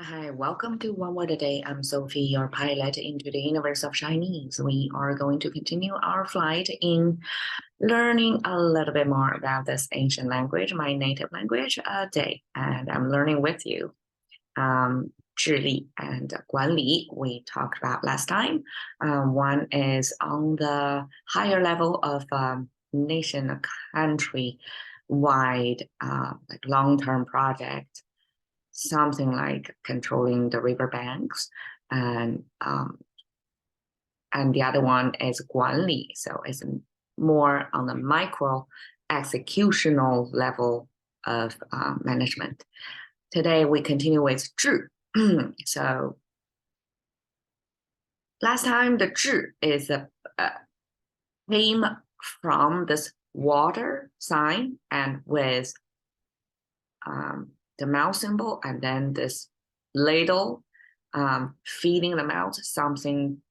Hi, welcome to One Word a Day. I'm Sophie, your pilot into the universe of Chinese. We are going to continue our flight in learning a little bit more about this ancient language, my native language, a day. And I'm learning with you. 治理 and 管理 we talked about last time. One is on the higher level of nation, country wide, like long-term project, something like controlling the riverbanks, and the other one is 管理, so it's more on the micro executional level of management. Today we continue with 治. So last time the 治 is came from this water sign and with the mouth symbol, and then this ladle feeding the mouth, something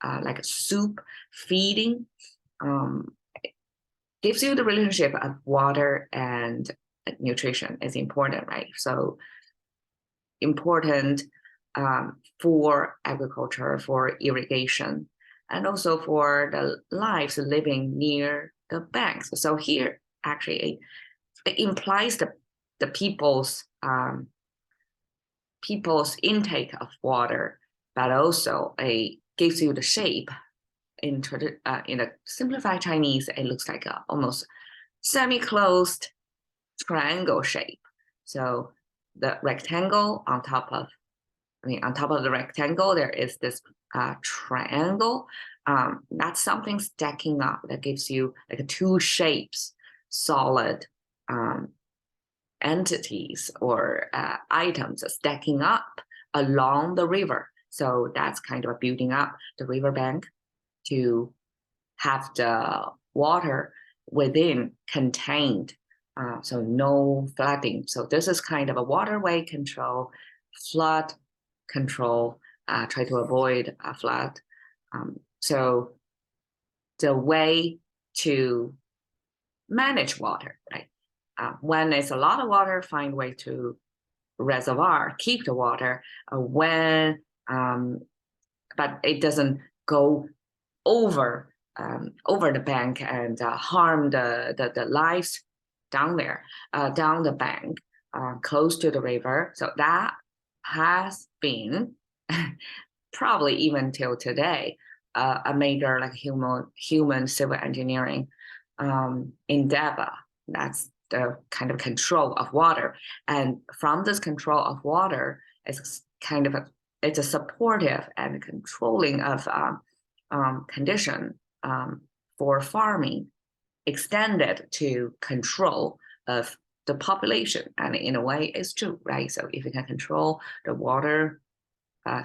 like a soup feeding, gives you the relationship of water and nutrition is important, right? So important for agriculture, for irrigation, and also for the lives living near the banks. So here actually it implies the people's intake of water, but also it gives you the shape. In a simplified Chinese, it looks like a almost semi-closed triangle shape. So the rectangle on top of the rectangle, there is this triangle. That's something stacking up that gives you like two shapes, solid entities or items stacking up along the river. So that's kind of building up the riverbank to have the water within contained, so no flooding. So this is kind of a waterway control, flood control, try to avoid a flood. So the way to manage water, right? When it's a lot of water, find way to reservoir, keep the water. But it doesn't go over the bank and harm the lives down there, down the bank, close to the river. So that has been probably even till today a major like human civil engineering endeavor. That's the kind of control of water, and from this control of water, it's kind of it's a supportive and controlling of condition for farming, extended to control of the population. And in a way, it's true, right? So if you can control the water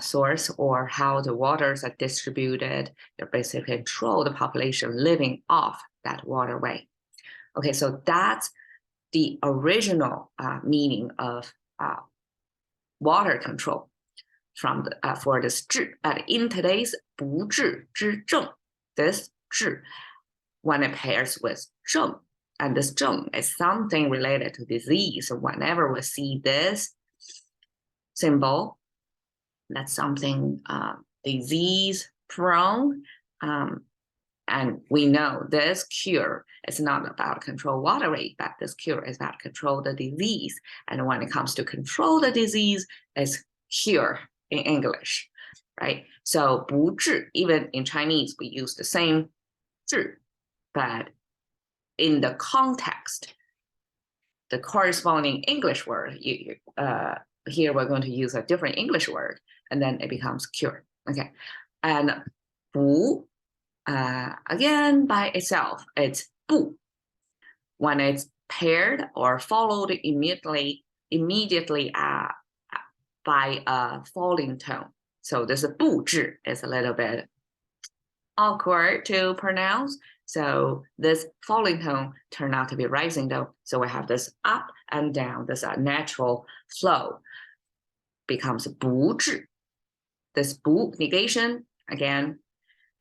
source or how the waters are distributed, you basically control the population living off that waterway. Okay, so that's the original meaning of water control from the, for this 治. In today's 不治之症, this 治, when it pairs with 症, and this 症 is something related to disease. So whenever we see this symbol, that's something disease prone. And we know this cure is not about control water rate, but this cure is about control the disease. And when it comes to control the disease, it's cure in English, right? So 不治, even in Chinese, we use the same 治, but in the context, the corresponding English word, here we're going to use a different English word, and then it becomes cure. Okay, and 不, again by itself, it's 不. When it's paired or followed immediately by a falling tone. So this 不治 is a little bit awkward to pronounce. So this falling tone turned out to be rising tone. So we have this up and down, this natural flow becomes 不治. This 不 negation, again,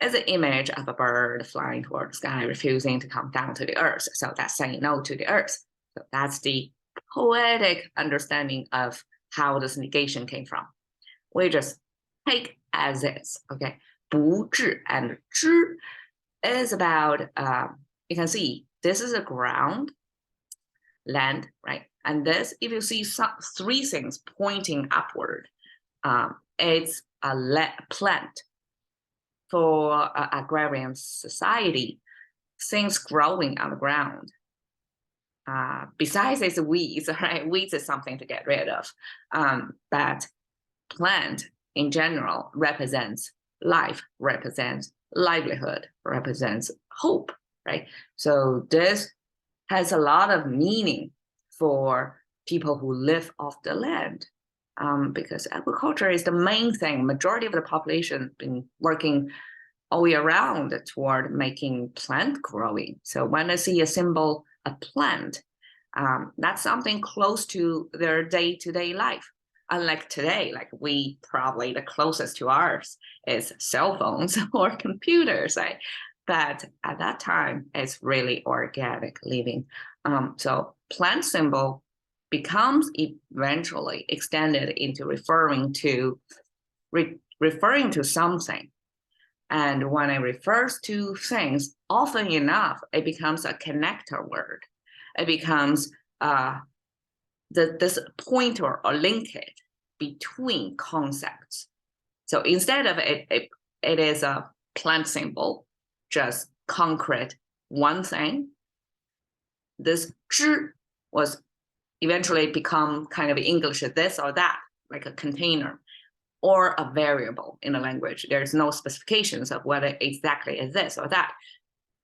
is an image of a bird flying toward the sky, refusing to come down to the earth. So that's saying no to the earth. So that's the poetic understanding of how this negation came from. We just take as is, okay? 不治 and 知 is about, you can see, this is a ground, land, right? And this, if you see three things pointing upward, it's a plant. For agrarian society, things growing on the ground. Besides its weeds, right? Weeds is something to get rid of. But plant in general represents life, represents livelihood, represents hope, right? So this has a lot of meaning for people who live off the land, because agriculture is the main thing. Majority of the population been working all year round toward making plant growing. So when I see a symbol, a plant, that's something close to their day-to-day life. Unlike today, like we probably the closest to ours is cell phones or computers, right? But at that time, it's really organic living. So plant symbol becomes eventually extended into referring to something. And when it refers to things, often enough, it becomes a connector word. It becomes this pointer or linkage between concepts. So instead of it is a plant symbol, just concrete one thing. This 知 was eventually become kind of English this or that, like a container or a variable in a language. There's no specifications of whether exactly is this or that.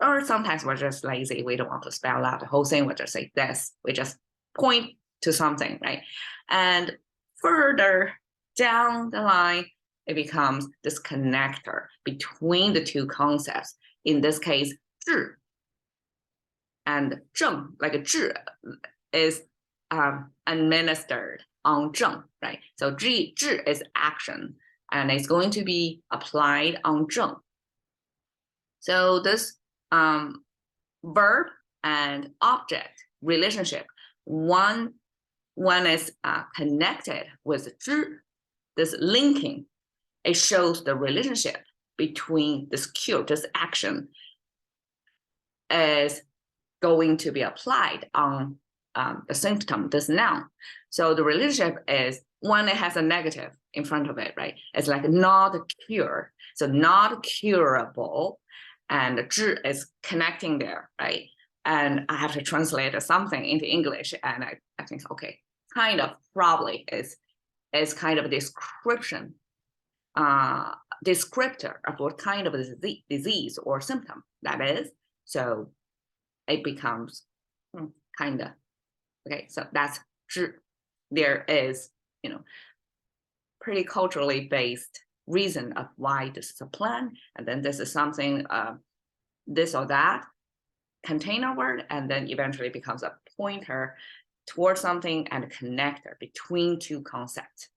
Or sometimes we're just lazy. We don't want to spell out the whole thing. We just say this. We just point to something, right? And further down the line, it becomes this connector between the two concepts. In this case, 治 and 正, like a 治 is administered on 正, right? So 治 is action, and it's going to be applied on 正. So this verb and object relationship, one is connected with 知, this linking, it shows the relationship between this cue, this action is going to be applied on the symptom, this noun. So the relationship is when it has a negative in front of it, right? It's like not cure, so not curable, and 治 is connecting there, right? And I have to translate something into English, and I think, okay, kind of probably is kind of a description, descriptor of what kind of disease or symptom that is. So it becomes kind of, okay, so that's 治. There is, pretty culturally based reason of why this is a plan, and then this is something, this or that container word, and then eventually becomes a pointer towards something and a connector between two concepts.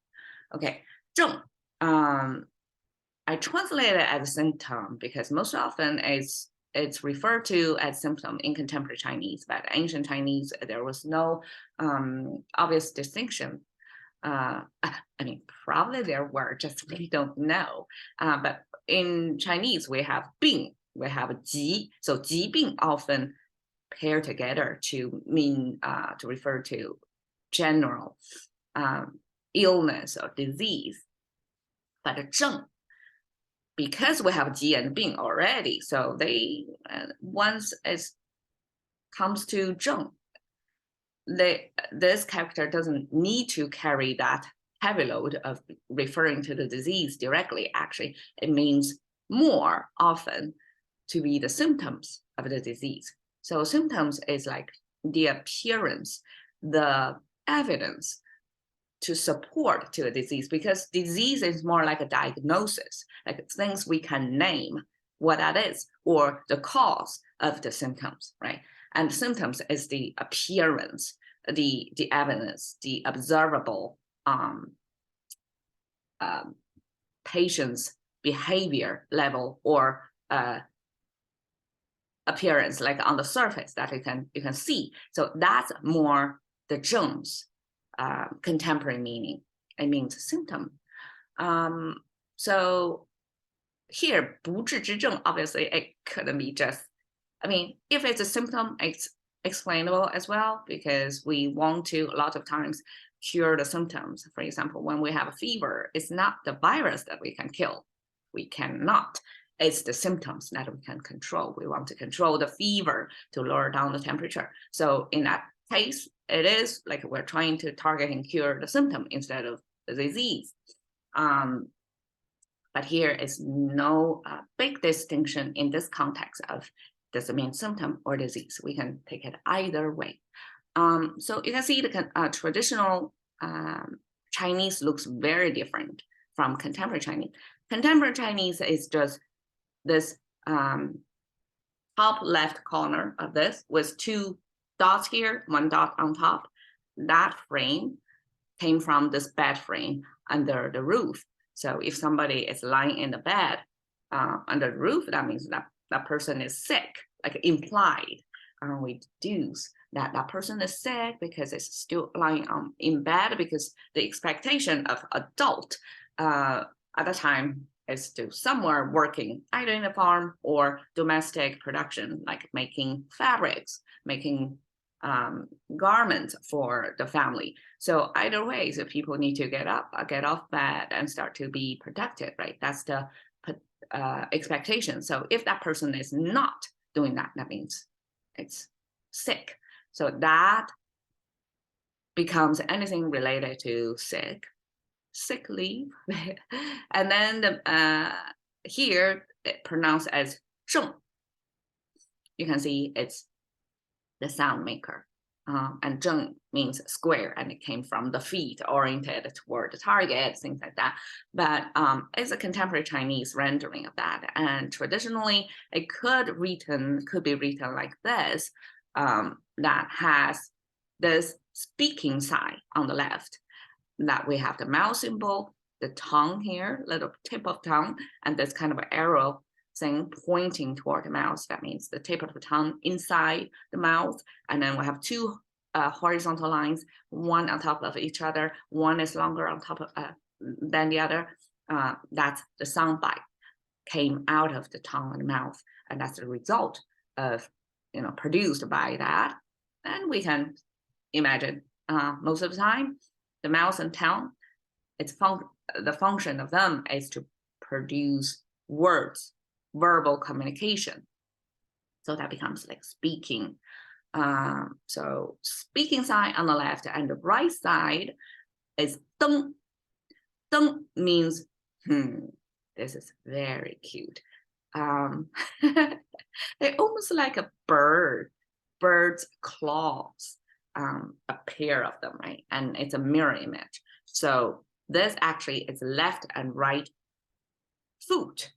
Okay, 正, I translate it as a symptom because most often it's referred to as symptom in contemporary Chinese, but ancient Chinese, there was no obvious distinction. I mean, probably there were, just we don't know. But in Chinese, we have 病, we have 疾. So 疾病 often pair together to mean, to refer to general illness or disease. But 正, because we have 疾 and 病 already, so they, once it comes to 正, this character doesn't need to carry that heavy load of referring to the disease directly. Actually, it means more often to be the symptoms of the disease. So symptoms is like the appearance, the evidence to support to a disease, because disease is more like a diagnosis, like things we can name what that is, or the cause of the symptoms, right? And symptoms is the appearance, the evidence, the observable patient's behavior level or appearance, like on the surface that you can see. So that's more the 正's contemporary meaning. It means symptom. So here, 不治之症, obviously it couldn't be just, I mean, if it's a symptom, it's explainable as well, because we want to, a lot of times, cure the symptoms. For example, when we have a fever, it's not the virus that we can kill. We cannot. It's the symptoms that we can control. We want to control the fever to lower down the temperature. So in that case, it is like we're trying to target and cure the symptom instead of the disease. But here is no big distinction in this context of does it mean symptom or disease. We can take it either way. So you can see the traditional Chinese looks very different from contemporary Chinese. Contemporary Chinese is just this top left corner of this with 2 dots here, 1 dot on top. That frame came from this bed frame under the roof. So if somebody is lying in the bed under the roof, that means that that person is sick, like implied. We deduce that that person is sick because it's still lying in bed, because the expectation of adult at the time is to somewhere working, either in a farm or domestic production, like making fabrics, making garments for the family. So either way, so people need to get off bed and start to be productive, right? That's the expectation. So if that person is not doing that, that means it's sick. So that becomes anything related to sick leave. And then here it pronounced as 正. You can see it's the sound maker. And 正 means square, and it came from the feet oriented toward the target, things like that. But it's a contemporary Chinese rendering of that. And traditionally, it could be written like this, that has this speaking side on the left, that we have the mouth symbol, the tongue here, little tip of tongue, and this kind of arrow thing pointing toward the mouth. That means the tip of the tongue inside the mouth. And then we have 2 horizontal lines, one on top of each other. One is longer on top of than the other. That's the sound bite came out of the tongue and mouth. And that's the result of, produced by that. And we can imagine most of the time, the mouth and tongue, the function of them is to produce words, verbal communication. So that becomes like speaking. So speaking side on the left, and the right side is 灯. 灯 means, this is very cute. They're almost like a bird's claws, a pair of them, right? And it's a mirror image. So this actually is left and right foot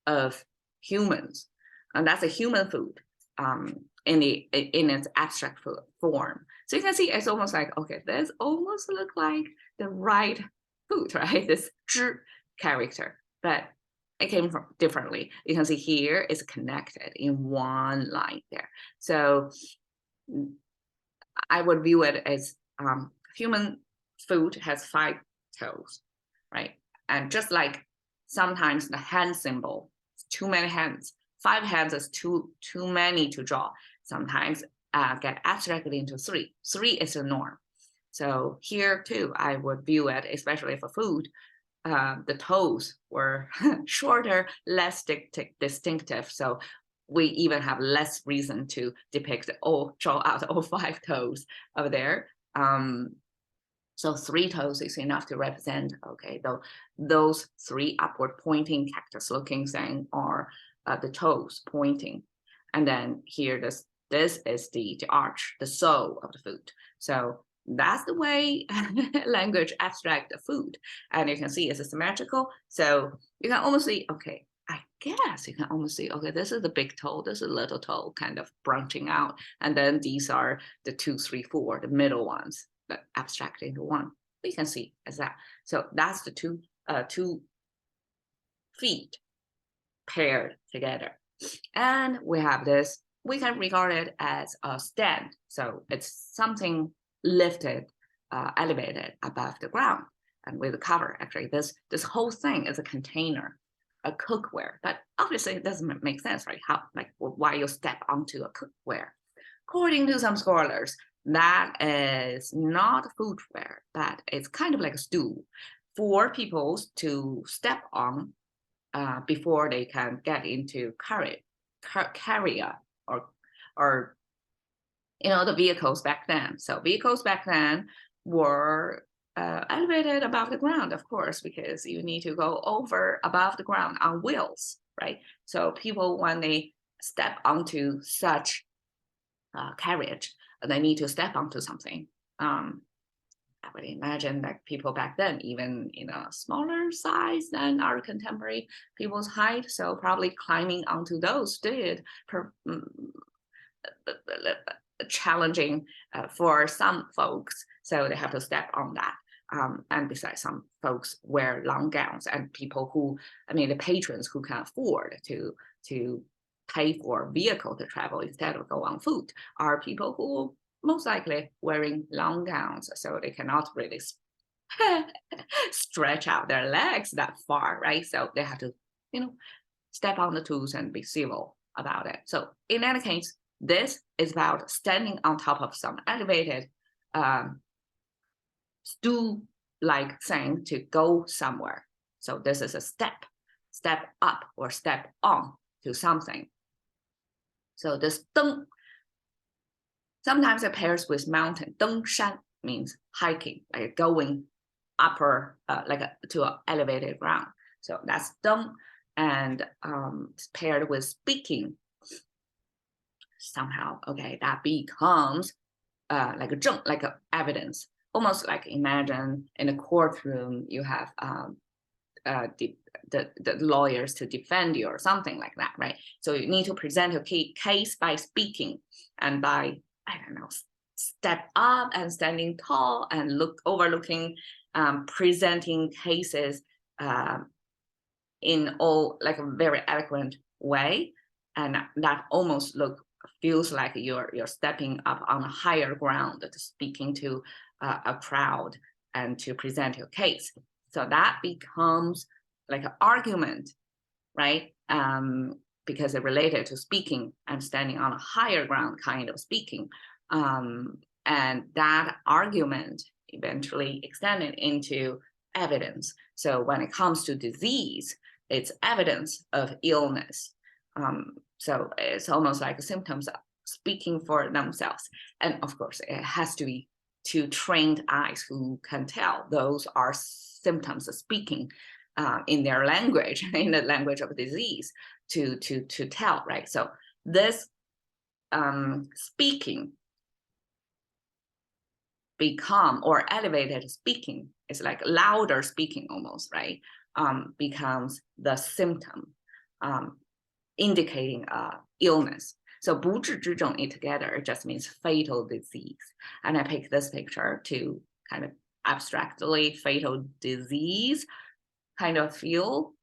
of humans, and that's a human food in its abstract form. So you can see it's almost like, okay, this almost look like the right food, right? This 之 character, but it came from differently. You can see here it's connected in one line there. So I would view it as human food has 5 toes, right? And just like sometimes the hand symbol, too many hands, 5 hands is too many to draw. Sometimes get abstracted into 3. 3 is the norm. So here too, I would view it, especially for food, the toes were shorter, less distinctive. So we even have less reason to draw out all 5 toes over there. So 3 toes is enough to represent, okay, those 3 upward pointing cactus looking thing are the toes pointing. And then here, this is the arch, the soul of the food. So that's the way language abstract the food. And you can see it's symmetrical. So you can almost see, okay, I guess you can almost see, okay, this is the big toe, this is a little toe kind of branching out. And then these are the 2, 3, 4, the middle ones that abstract into one. We can see as that. So that's the two feet paired together. And we have this, we can regard it as a stand. So it's something lifted elevated above the ground and with a cover. Actually, this whole thing is a container, a cookware. But obviously, it doesn't make sense, right? How, like, why you step onto a cookware? According to some scholars, that is not foodware, but it's kind of like a stool for people to step on before they can get into carrier or the vehicles back then. So vehicles back then were elevated above the ground, of course, because you need to go over above the ground on wheels, right? So people, when they step onto such carriage, they need to step onto something. I would imagine that people back then, even in a smaller size than our contemporary people's height, so probably climbing onto those did challenging for some folks, so they have to step on that. And besides, some folks wear long gowns, and people who, the patrons who can afford to pay for a vehicle to travel instead of go on foot are people who most likely wearing long gowns, so they cannot really stretch out their legs that far, right? So they have to, step on the tools and be civil about it. So in any case, this is about standing on top of some elevated stool-like thing to go somewhere. So this is a step up or step on to something. So this 登 sometimes it pairs with mountain. 登山 means hiking, like going upper, to an elevated ground. So that's 登, and it's paired with speaking. Somehow, okay, that becomes like a 证, like a evidence. Almost like, imagine in a courtroom you have the lawyers to defend you or something like that, right? So you need to present a case by speaking and by, step up and standing tall and overlooking, presenting cases in all, like, a very eloquent way, and that almost feels like you're stepping up on a higher ground to speaking to a crowd and to present your case. So that becomes like an argument, right? Because it's related to speaking and standing on a higher ground kind of speaking. And that argument eventually extended into evidence. So when it comes to disease, it's evidence of illness. So it's almost like symptoms speaking for themselves. And of course, it has to be to trained eyes who can tell those are symptoms of speaking in their language, in the language of disease, to tell, right? So this speaking become, or elevated speaking, is like louder speaking almost, right? Becomes the symptom, indicating illness. So 不治之症 together just means fatal disease. And I picked this picture to kind of abstractly fatal disease kind of feel.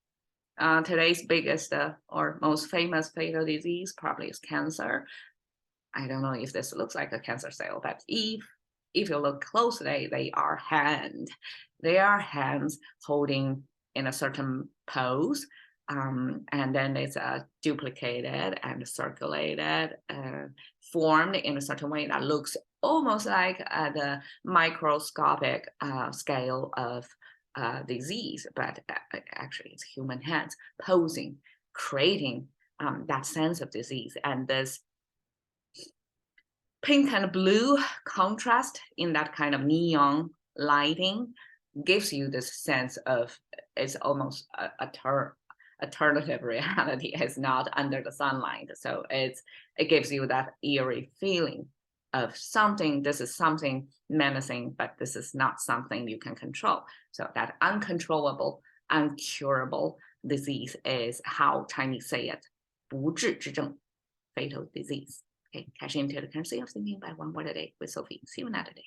Today's biggest or most famous fatal disease probably is cancer. I don't know if this looks like a cancer cell, but if you look closely, they are hands. They are hands holding in a certain pose. And then it's duplicated and circulated, formed in a certain way that looks almost like the microscopic scale of disease, but actually it's human hands posing, creating that sense of disease. And this pink and blue contrast in that kind of neon lighting gives you this sense of it's almost alternative reality. Is not under the sunlight, so it gives you that eerie feeling of something. This is something menacing, but this is not something you can control. So that uncontrollable, uncurable disease is how Chinese say it. 不治之症, fatal disease. Okay, cash into the currency of thinking by one word a day with Sophie. See you another day.